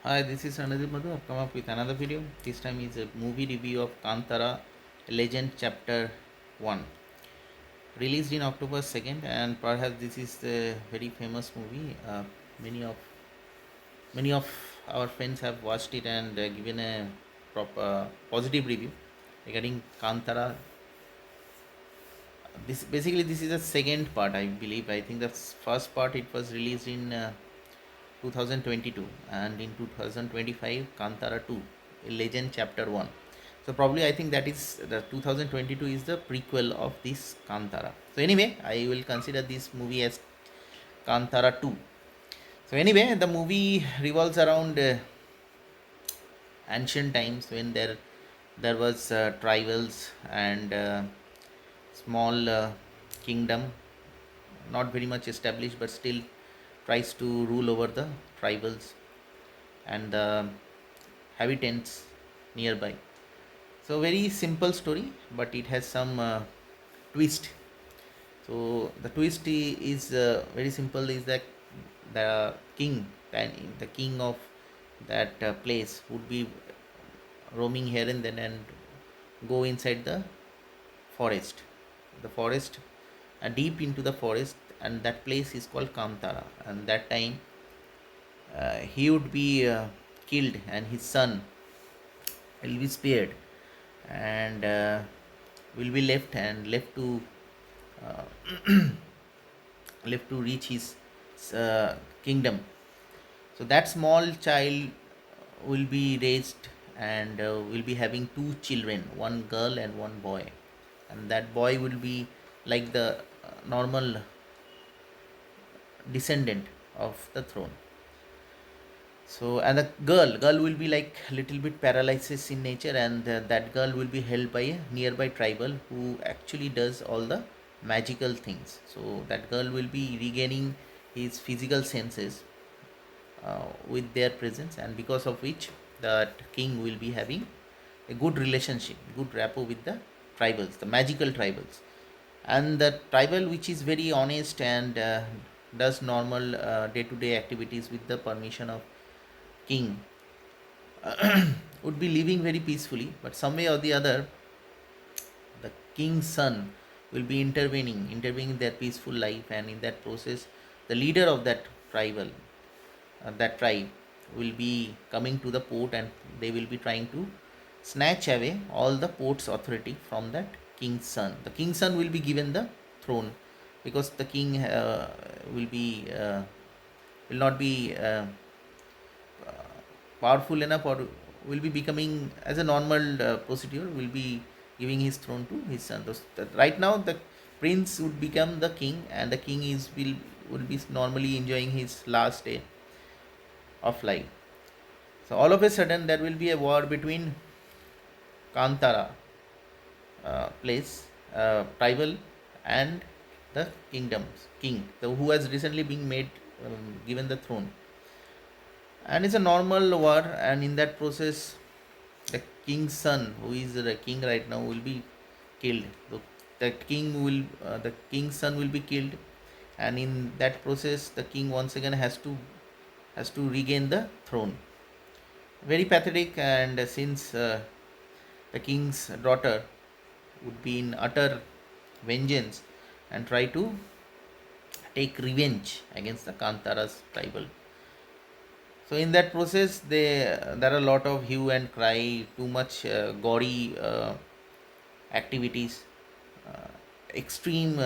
Hi, this is Anadil Madhu. I've come up with another video. This time is a movie review of Kantara Legend Chapter 1. Released in October 2nd, and perhaps this is a very famous movie. Many of our friends have watched it and given a proper positive review regarding Kantara. This is the second part, I believe. I think the first part it was released in 2022, and in 2025 Kantara 2 Legend Chapter 1. So probably I think that is the 2022 is the prequel of this Kantara. So anyway, I will consider this movie as Kantara 2. So anyway, the movie revolves around ancient times when there was tribals and small kingdom, not very much established but still tries to rule over the tribals and the habitants nearby. So very simple story, but it has some twist. So the twist is very simple. Is that the king, the king of that place, would be roaming here and then and go inside the forest. The forest, deep into the forest, and that place is called Kantara. And that time he would be killed, and his son will be spared, and will be left to uh, left to reach his kingdom. So that small child will be raised and will be having two children, one girl and one boy, and that boy will be like the normal descendant of the throne. So and the girl will be like little bit paralysis in nature, and that girl will be held by a nearby tribal who actually does all the magical things. So that girl will be regaining his physical senses with their presence, and because of which that king will be having a good relationship, good rapport with the tribals, the magical tribals. And the tribal which is very honest and does normal day-to-day activities with the permission of king would be living very peacefully, but some way or the other the king's son will be intervening their peaceful life, and in that process the leader of that tribe will be coming to the port, and they will be trying to snatch away all the port's authority from that king's son. The king's son will be given the throne because the king will be will not be powerful enough, or will be becoming as a normal procedure, will be giving his throne to his son. Right now the prince would become the king, and the king is will be normally enjoying his last day of life. So all of a sudden there will be a war between Kantara place, tribal, and the kingdom's king, who has recently been made given the throne. And it's a normal war, and in that process the king's son, who is the king right now, will be killed. The king's son will be killed, and in that process the king once again has to regain the throne. Very pathetic, and since the king's daughter would be in utter vengeance and try to take revenge against the Kantara's tribal. So in that process, there are a lot of hue and cry, too much gory activities, uh, extreme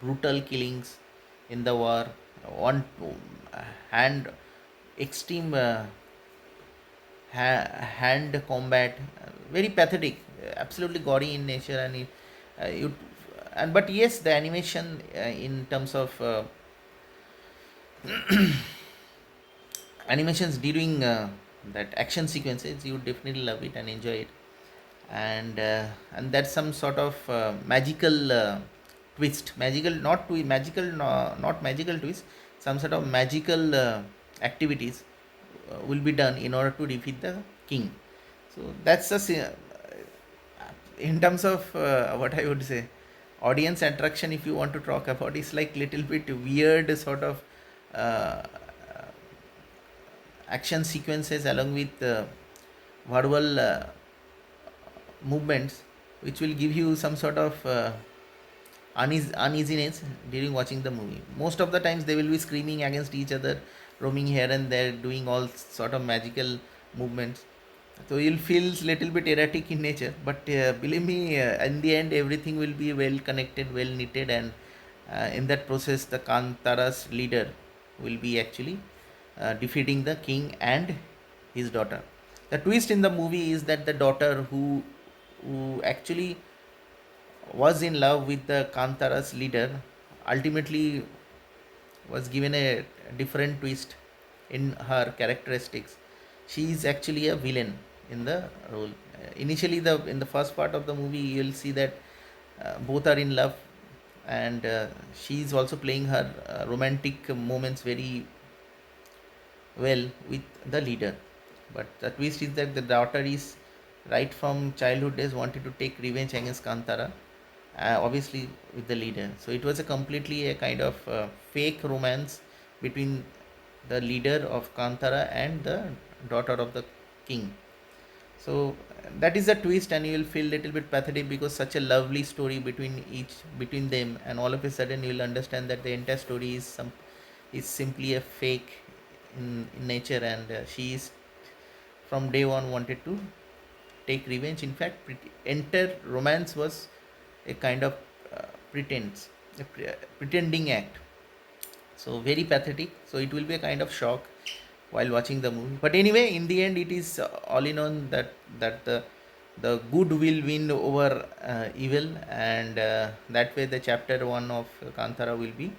brutal killings in the war, one hand extreme hand combat, very pathetic, absolutely gory in nature, and you and but yes, the animation in terms of animations during that action sequences, you definitely love it and enjoy it. And that's some sort of magical twist, not magical twist, some sort of magical activities will be done in order to defeat the king. So that's in terms of what I would say, audience attraction, if you want to talk about, it's like little bit weird sort of uh, action sequences along with verbal movements, which will give you some sort of uneasiness during watching the movie. Most of the times they will be screaming against each other, roaming here and there, doing all sort of magical movements. So you'll feel little bit erratic in nature, but believe me, in the end, everything will be well connected, well knitted, and in that process, the Kantara's leader will be actually defeating the king and his daughter. The twist in the movie is that the daughter who actually was in love with the Kantara's leader ultimately was given a different twist in her characteristics. She is actually a villain in the role. Initially, the in the first part of the movie, you will see that both are in love, and she is also playing her romantic moments very well with the leader. But the twist is that the daughter is right from childhood days wanted to take revenge against Kantara, obviously with the leader. So it was a completely a kind of fake romance between the leader of Kantara and the daughter of the king. So that is a twist, and you will feel little bit pathetic because such a lovely story between them, and all of a sudden you will understand that the entire story is simply a fake in nature, and she is from day one wanted to take revenge. In fact, entire romance was a kind of pretense, pretending act. So very pathetic. So it will be a kind of shock while watching the movie. But anyway, in the end, it is all in on that the good will win over evil, and that way the chapter one of Kantara will be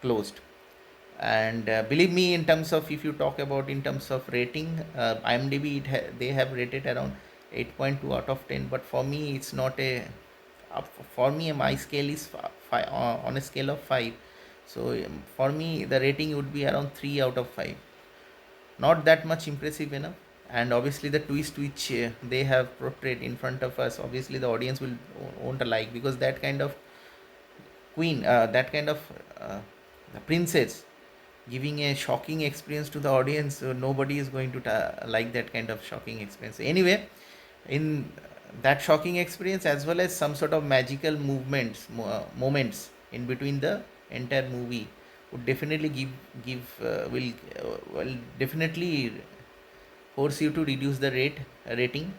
closed. And believe me, in terms of, if you talk about in terms of rating, IMDb they have rated around 8.2 out of 10, but for me it's not a for me my scale is on a scale of 5. So for me the rating would be around 3 out of 5. Not that much impressive enough. And obviously the twist which they have portrayed in front of us, obviously the audience will won't like, because that kind of queen, that kind of uh, princess giving a shocking experience to the audience, so nobody is going to like that kind of shocking experience. Anyway, in that shocking experience, as well as some sort of magical moments in between the entire movie, would definitely give will definitely force you to reduce the rating.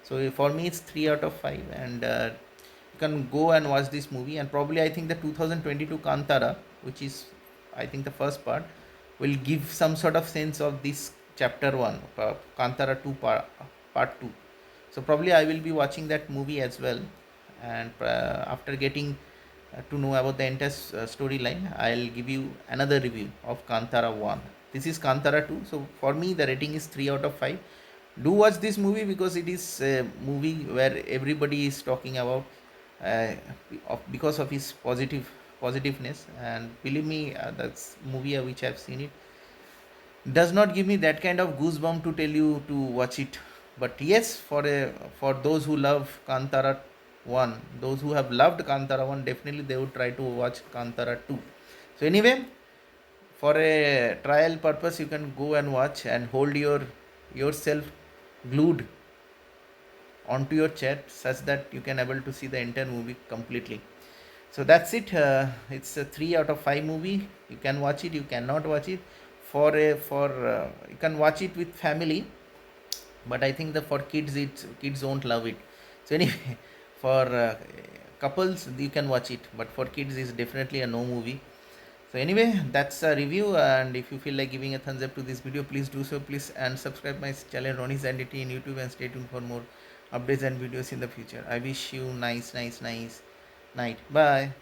So for me it's 3 out of 5, and you can go and watch this movie. And probably I think the 2022 Kantara, which is I think the first part, will give some sort of sense of this chapter 1, Kantara 2 part 2. So probably I will be watching that movie as well, and after getting to know about the entire storyline, I'll give you another review of Kantara 1. This is Kantara 2. So for me the rating is 3 out of 5. Do watch this movie because it is a movie where everybody is talking about, uh, because of his positiveness. And believe me, that's movie which I've seen it does not give me that kind of goosebump to tell you to watch it. But yes, for those who love Kantara 1, those who have loved Kantara 1, definitely they would try to watch Kantara 2. So anyway, for a trial purpose, you can go and watch and hold yourself glued onto your chair such that you can able to see the entire movie completely. So that's it. It's a 3 out of 5 movie. You can watch it, you cannot watch it. For you can watch it with family, but I think the for kids, kids won't love it. So anyway, for couples you can watch it, but for kids is definitely a no movie. So anyway, that's a review, and if you feel like giving a thumbs up to this video, please do so. Please, and subscribe my channel Ronnie's Identity in YouTube, and stay tuned for more updates and videos in the future. I wish you nice night. Bye.